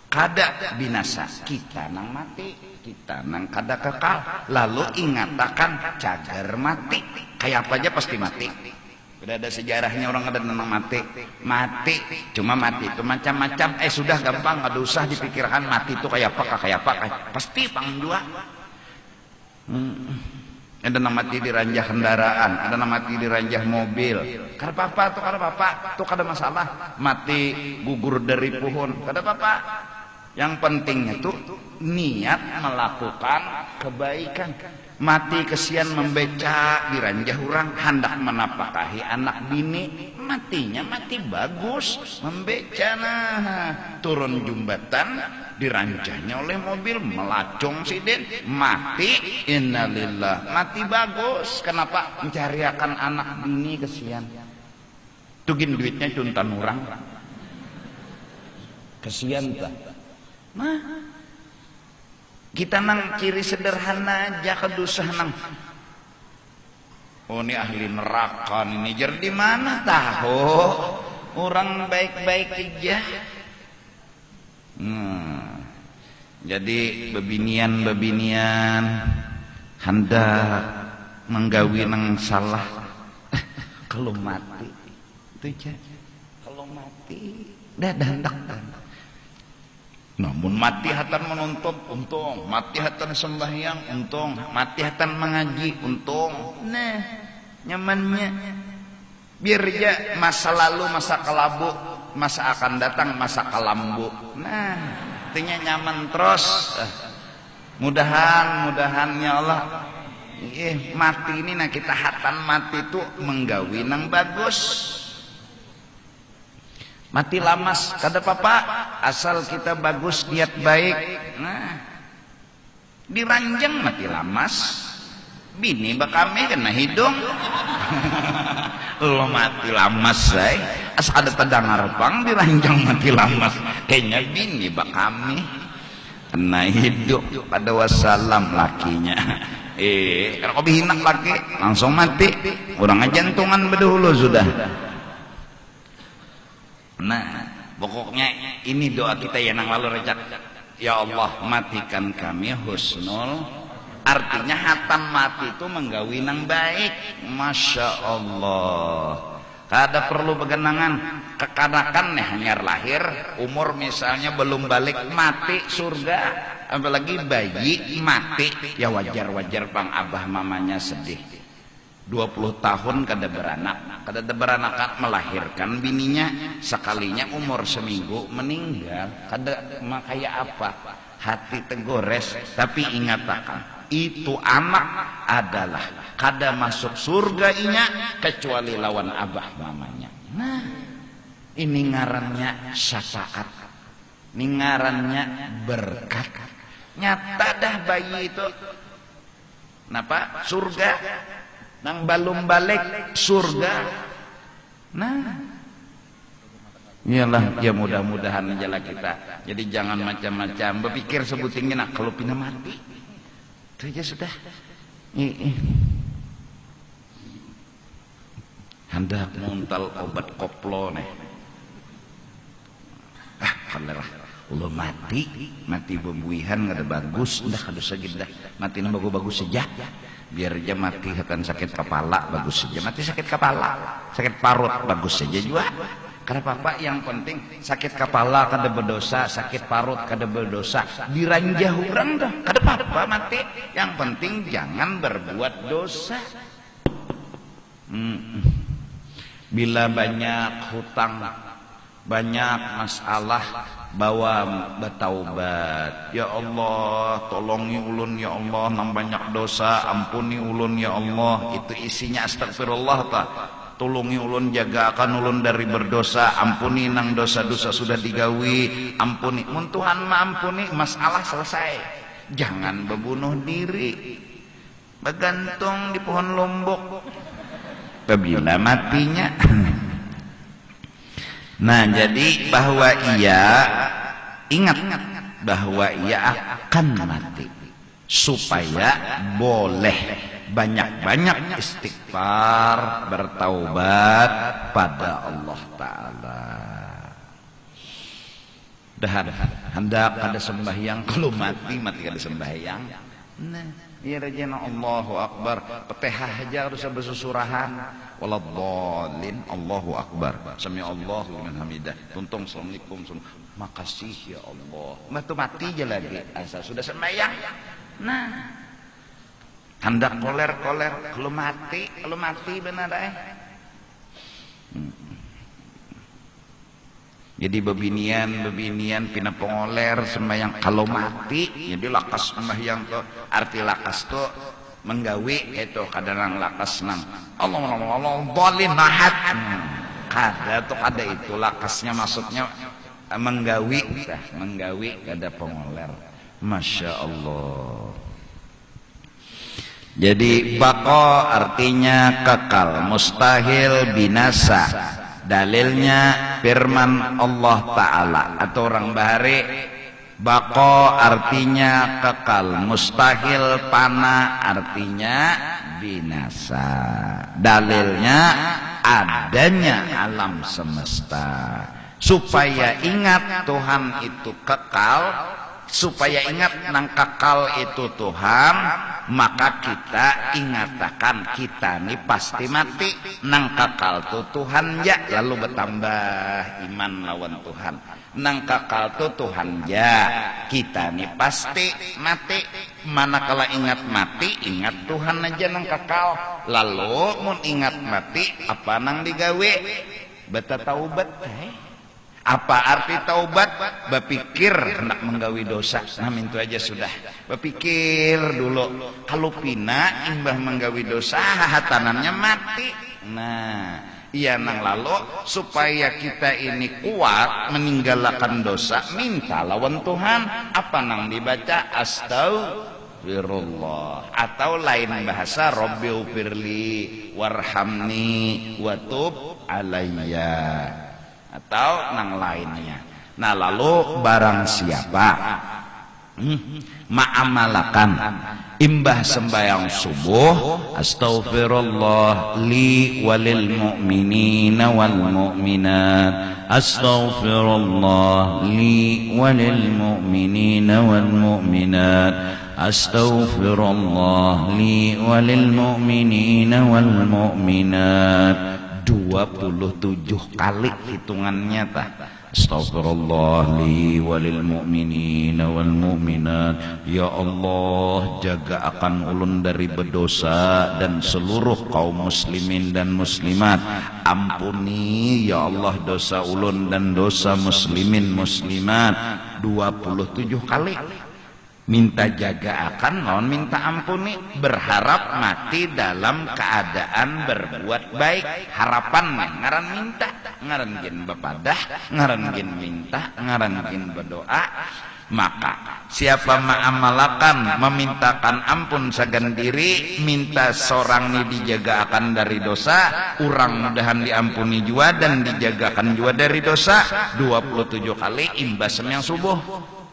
kada binasa. Kita nang mati, kita nang kada kekal. Lalu ingatakan cagar mati, kayak apa aja pasti mati. Udah ada sejarahnya orang ada nang mati. Mati, cuma mati itu macam-macam. Sudah gampang, nggak usah dipikirkan mati itu kayak apa, pasti pang dua. Ada nang mati di ranjah kendaraan, ada nang mati di ranjah mobil. Kada apa tuh kada masalah. Mati gugur dari pohon, kada apa. Yang pentingnya tuh niat melakukan kebaikan. Mati kesian membeca di ranjah urang, hendak menapakahi anak bini, matinya mati bagus, membeca nah, turun jembatan diranjahnya oleh mobil, melacung siden, mati, innalillah, mati bagus. Kenapa? Mencariakan anak bini kesian. Tugin duitnya cuntan urang. Kesian tak? Nah, kita nang ciri sederhana aja kedusah nang. Oh ini ahli neraka ini jer di mana tahu? Orang baik-baik aja. Jadi bebinian hendak menggawi nang salah. Kalau mati itu aja. Kalau mati dah hendak. Namun mati hatan menuntut untung, mati hatan sembahyang untung, mati hatan mengaji untung. Nah, nyamannya biar aja masa lalu, masa kelabu, masa akan datang, masa kelambu. Nah, artinya nyaman terus. Mudahan ya Allah. Mati ini nah kita hatan mati itu menggawi nang bagus. Mati lamas kada apa-apa asal kita bagus niat baik. Nah, diranjang mati lamas bini bakame kena hidung. Lo mati lamas say asal ada pedang arpang diranjang mati lamas kayaknya bini bakame kena hidung. Pada wassalam lakinya kalau kau bihinak laki langsung mati, orang jantungan bedahulu sudah. Nah, pokoknya ini doa kita ya nang lalu recak. Ya Allah, matikan kami husnul. Artinya hatam mati itu menggawi nang baik. Masya Allah. Kada perlu begenangan. Kekanakan nih hanyar lahir, umur misalnya belum balik mati surga. Apalagi bayi mati, ya wajar-wajar pang abah mamanya sedih. 20 tahun kada beranak melahirkan bininya, sekalinya umur seminggu meninggal. Kada makaya apa? Hati tegores, tapi ingat akan itu anak adalah kada masuk surga inya kecuali lawan abah mamanya. Nah, ini ngarannya syafaat, ini ngarannya berkat. Nyata dah bayi itu napa surga nang balum balik surga. Nah, iyalah ya mudah-mudahan aja kita. Jadi jangan macam-macam berpikir sebutingnya nak kalau pina mati. Itu aja sudah. Hendak muntal obat koplo nih. Kalah. Lo mati bebuihan nggak ada bagus, udah kada sagid dah. Mati nang bagus saja. Biar aja mati akan sakit kepala bagus saja. Mati sakit kepala, sakit parut bagus saja juga. Karena apa yang penting sakit kepala kada berdosa, sakit parut kada berdosa. Diranjah urang dah, kada apa-apa mati. Yang penting jangan berbuat dosa. Bila banyak hutang, banyak masalah, bawa bertaubat. Ya Allah, tolongi ulun ya Allah, nang banyak dosa, ampuni ulun ya Allah. Itu isinya astagfirullah ta. Tolongi ulun, jagakan ulun dari berdosa, ampuni nang dosa-dosa sudah digawi, ampuni. Mun Tuhan maampuni, masalah selesai. Jangan berbunuh diri, bergantung di pohon lombok. Bila matinya. Nah, jadi bahwa ia ingat bahwa ia akan mati supaya boleh banyak-banyak istighfar, bertaubat pada Allah Ta'ala. Dan hendak ada sembahyang, kalau mati kada sembahyang. Nah, ya rajana Allahu Akbar, petehah aja harus bersusurahan. Waladhdallin, Allahu Akbar, sami Allahu liman hamidah, tuntung assalamualaikum, makasih ya Allah. Mati aja lagi asal sudah sembahyang. Nah, hendak koler kalau mati benar Jadi bebinian pina pengoler sembahyang kalau mati jadi lakas sembahyang tuh arti lakas tuh menggawi itu kadang lakas nang Allah boleh nahat kada itu lakasnya maksudnya menggawi kada pengoler. Masya Allah. Jadi baqo artinya kekal, mustahil binasa. Dalilnya firman Allah Ta'ala atau orang bahari baqo artinya kekal, mustahil pana artinya binasa. Dalilnya adanya alam semesta. Supaya ingat Tuhan itu kekal, supaya ingat nang kekal itu Tuhan, maka kita ingatakan kita nih pasti mati. Nang kekal tu Tuhan ya, lalu bertambah iman lawan Tuhan. Nang kekal tu Tuhan ya, kita nih pasti mati. Manakala ingat mati, ingat Tuhan aja nang kekal. Lalu mun ingat mati, apa nang digawe? Beta taubat. Apa arti taubat? Berpikir hendak menggawi dosa. Nah itu aja sudah. Berpikir dulu. Kalau pina imbah menggawi dosa, hatanannya mati. Nah, iya nang lalu supaya kita ini kuat meninggalkan dosa, minta lawan Tuhan. Apa nang dibaca? Astagfirullah. Atau lain bahasa Rabbighfirli warhamni watub alayya. Atau nang lainnya. Nah lalu barang siapa ma'amalakan imbah sembahyang subuh, astaghfirullah li walil mu'minina wal mu'minat, astaghfirullah li walil mu'minina wal mu'minat, astaghfirullah li walil mu'minina wal mu'minat. 27 kali hitungannya tah. Astagfirullah li walil mu'minina wal mu'minat. Ya Allah, jaga akan ulun dari berdosa dan seluruh kaum muslimin dan muslimat. Ampuni ya Allah dosa ulun dan dosa muslimin muslimat. 27 kali. Minta jaga akan, mohon minta ampuni, berharap mati dalam keadaan berbuat baik. Harapan ngaran minta, ngaran gin bepadah, ngaran gin minta, ngaran gin berdoa. Maka siapa ma'amalakan, memintakan ampun sagan diri, minta seorang ini dijaga akan dari dosa, orang mudahan diampuni jua dan dijagakan jua dari dosa. 27 kali imbas sembahyang subuh.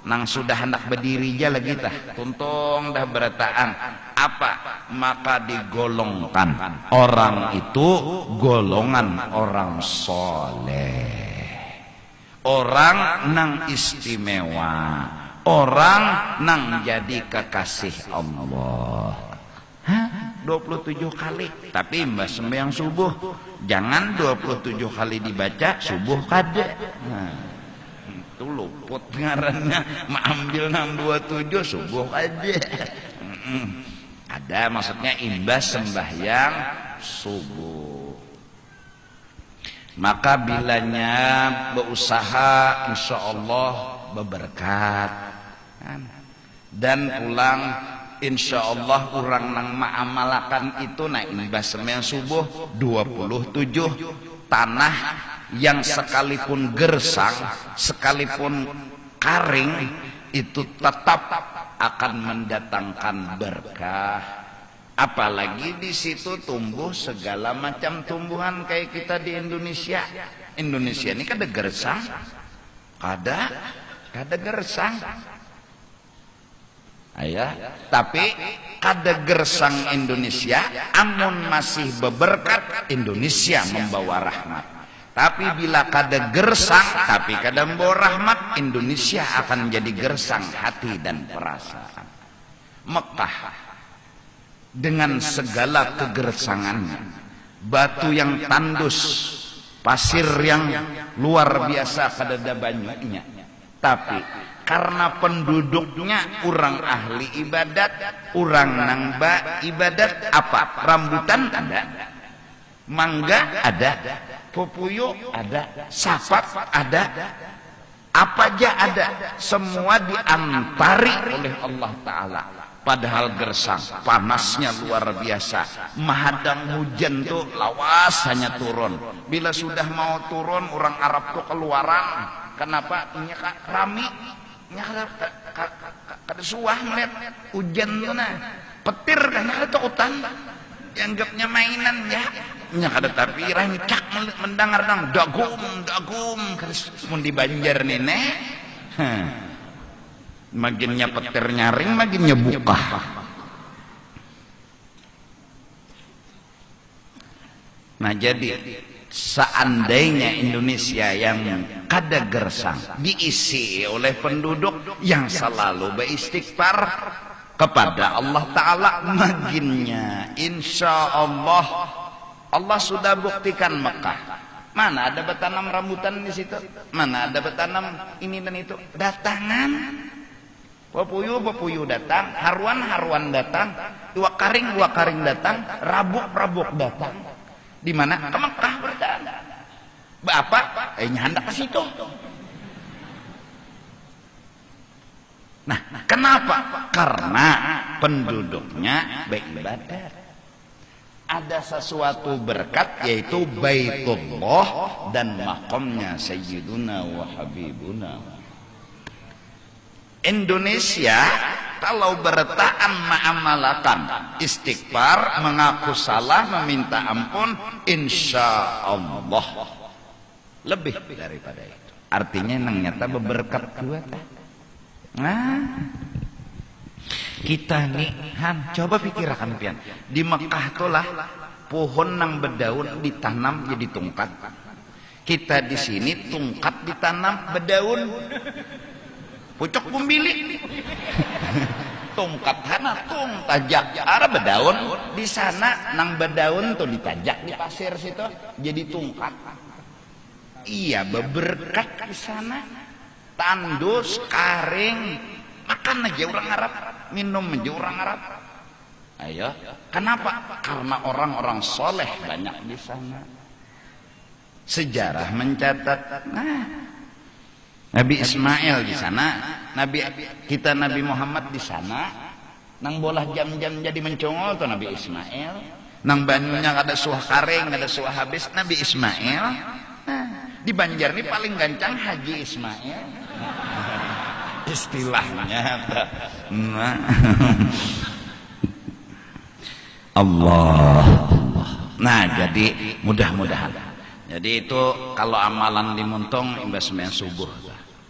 Nang sudah hendak berdiri aja lagi tah, tuntung dah berataan apa, maka digolongkan orang itu golongan orang soleh, orang nang istimewa, orang nang jadi kekasih Allah. 27 kali, tapi mbah sembahyang subuh jangan 27 kali dibaca subuh kada. Luput ngarannya mengambil 627 subuh aja. Ada maksudnya imbas sembahyang subuh. Maka bilanya berusaha insya Allah berberkat dan pulang insya Allah orang nang ma'amalakan itu naik imbas sembahyang subuh 27 tanah yang sekalipun gersang, sekalipun karing, itu tetap akan mendatangkan berkah. Apalagi di situ tumbuh segala macam tumbuhan kayak kita di Indonesia. Indonesia ini kada gersang, kada gersang. Ayah, tapi kada gersang Indonesia, amun masih beberkat Indonesia membawa rahmat. Tapi bila kada gersang, tapi kada membawa rahmat, Indonesia akan jadi gersang hati dan perasaan. Mekah dengan segala kegersangannya, batu yang tandus, pasir yang luar biasa kada ada banyaknya, tapi karena penduduknya orang ahli ibadat, orang nang ibadat apa? Rambutan ada. mangga ada, pupuyuh ada, sapat ada, apa aja ada, semua diantari oleh Allah Ta'ala. Padahal gersang, panasnya luar biasa, mahadang hujan tuh lawas hanya turun. Bila sudah mau turun, orang Arab tuh keluaran. Kenapa? Ini rami, ini kada suah melihat hujan tuh nah, petir kan ada tuh hutan, dianggapnya mainan ya. Nya kada tapi rancak mendengar dang dagum mun di Banjar nih nek. Maginnya petir nyaring, maginnya buka. Nah jadi seandainya Indonesia yang kada gersang diisi oleh penduduk yang selalu beristighfar kepada Allah Ta'ala, maginnya insya Allah Allah sudah buktikan Mekah. Mana ada bertanam rambutan di situ? Mana ada bertanam ini dan itu? Datangan. Pepuyuh datang, haruan datang, dua karing datang, rabuk datang. Di mana? Ke Mekah berdatang. Bapak, hendak ke situ. Nah, kenapa? Karena penduduknya beribadat. Ada sesuatu berkat yaitu Baitullah dan makamnya Sayyiduna wa Habibuna. Indonesia kalau bertahan ma'amalakan istighfar, mengaku salah, meminta ampun, insya Allah lebih daripada itu. Artinya nyata berberkat juga. Nah, kita nih coba pikirkan pian, di Mekah itulah pohon nang berdaun ditanam jadi tungkat. Kita di sini tungkat ditanam berdaun. Pucuk bumbili tungkat hana tung tajak arah berdaun di sana nang berdaun tuh ditajak di pasir situ jadi tungkat. Iya berberkat di sana, tandus karing, makan aja orang Arab, minum aja orang Arab. Ayo, kenapa? Karena orang-orang soleh banyak di sana. Sejarah mencatat, Nabi Ismail di sana, Nabi Muhammad di sana, nang bolah jam-jam jadi mencongol tuh Nabi Ismail, nang banyunya ada suah karing, ada suah habis Nabi Ismail. Nah, di Banjar ini paling gancang Haji Ismail. Istilahnya. Nah. Allah. Nah, jadi mudah-mudahan. Jadi itu kalau amalan dimuntung imbas sembahyang subuh.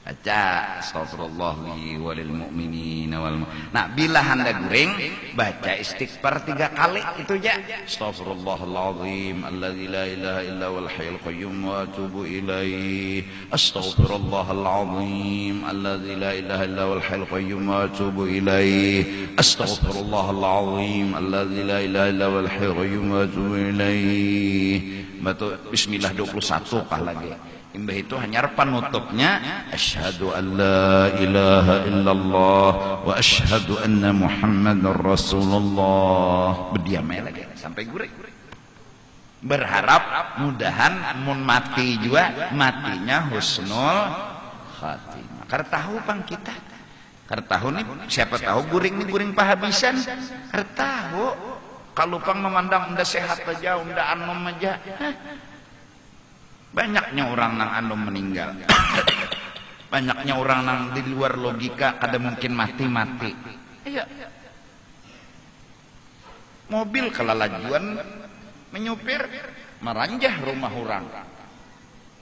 Baca astagfirullah li walil mu'minina wal Nah, bila hendak guring baca istighfar 3 kali itu aja. Astaghfirullahalazim alladzi la ilaha illa huwal hayyul qayyum wa atubu ilaih. Astaghfirullahalazim alladzi la ilaha illa huwal hayyul qayyum wa atubu ilaih. Astaghfirullahalazim alladzi la ilaha illa huwal hayyul qayyum wa atubu ilaih. Batu bismillah 21 kah lagi. Imbah itu hanya penutupnya asyhadu an la ilaha illallah wa asyhadu anna muhammadar rasulullah. Berdiam lagi sampai gurih. Berharap mudahan mun mati juga matinya husnul khatimah. Karena tahu pang kita. Karena tahu nih siapa tahu guring nih guring pahabisan. Karena tahu kalau pang memandang unda sehat aja, unda anom aja. Banyaknya orang nang anom meninggal. Banyaknya orang nang di luar logika kada mungkin mati-mati. Iya. Mobil kalau lajuan menyupir meranjah rumah orang.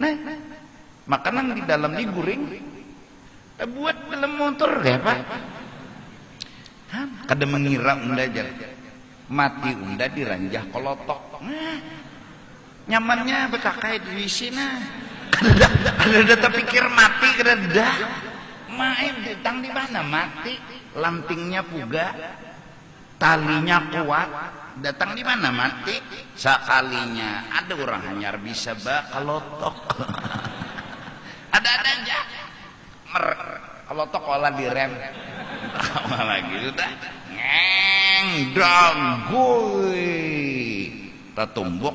Nah, makanan di dalam ini guring. Buat dalam motor ya Pak. Kada mengira unda aja. Mati unda diranjah kolotok. Nyamannya betakai di sini. Kada terpikir mati kada. Main ditang di mana mati, lantingnya puga, talinya kuat, datang di mana mati. Sekalinya ada orang hanyar bisa kalotok. Ada aja. Kalotok olah direm. Malah gitu dah. Ngeng dong gue. Tatumbuk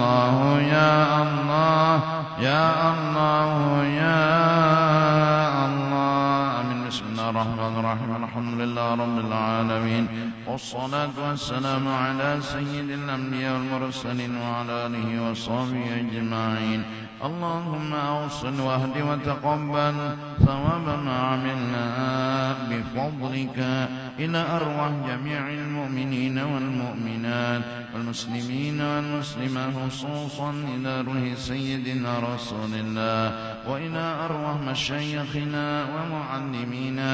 والصلاة والسلام على سيد الأنبياء والمرسلين وعلى آله وصحبه أجمعين. اللهم أوصل واهد وتقبل ثواب ما عملنا بفضلك إلى أرواح جميع المؤمنين والمؤمنات والمسلمين والمسلمات، خصوصا إلى روح سيدنا رسول الله، وإلى أرواح مشايخنا ومعلمينا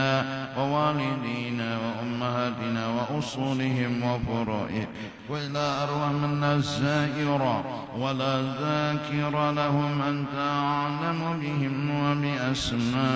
ووالدينا وأمهاتنا وأصولهم وفروعهم، وإلى أرواح من لا زائر ولا ذاكر لهم أنت أعلم بهم وبأسمائهم،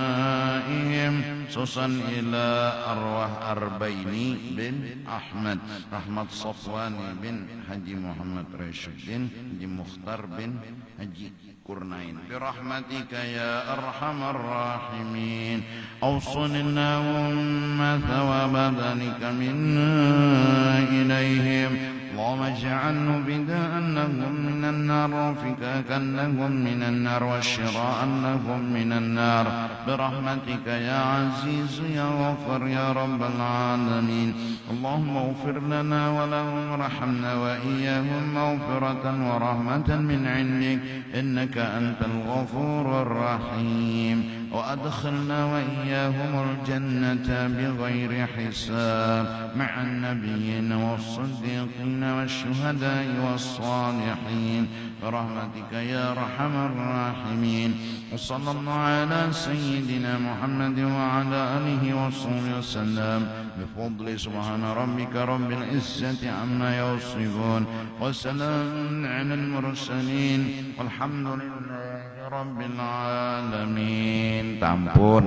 خصوصا إلى أرواح أربيني بن أحمد، رحمة صفواني بن حجي محمد رشيدين حجي مختار بن حجي كرنين، برحمتك يا أرحم الراحمين. أوصل اللهم ثواب ذلك منا إليهم، اللهم اجعله فداء لهم من النار وفكاكا لهم من النار وشراء لهم من النار، برحمتك يا عزيز يا غفر يا رب العالمين. اللهم اغفر لنا ولهم وارحمنا وإياهم مغفرة ورحمة من عندك، إنك أنت الغفور الرحيم، وأدخلنا وإياهم الجنة بغير حساب مع النبيين والصديقين والشهداء والصالحين، برحمتك يا أرحم الراحمين. وصلى الله على سيدنا محمد وعلى آله وصحبه وسلم بفضل سبحان ربك رب العزة عما يصفون، وسلام على المرسلين والحمد لله رب العالمين. Tampun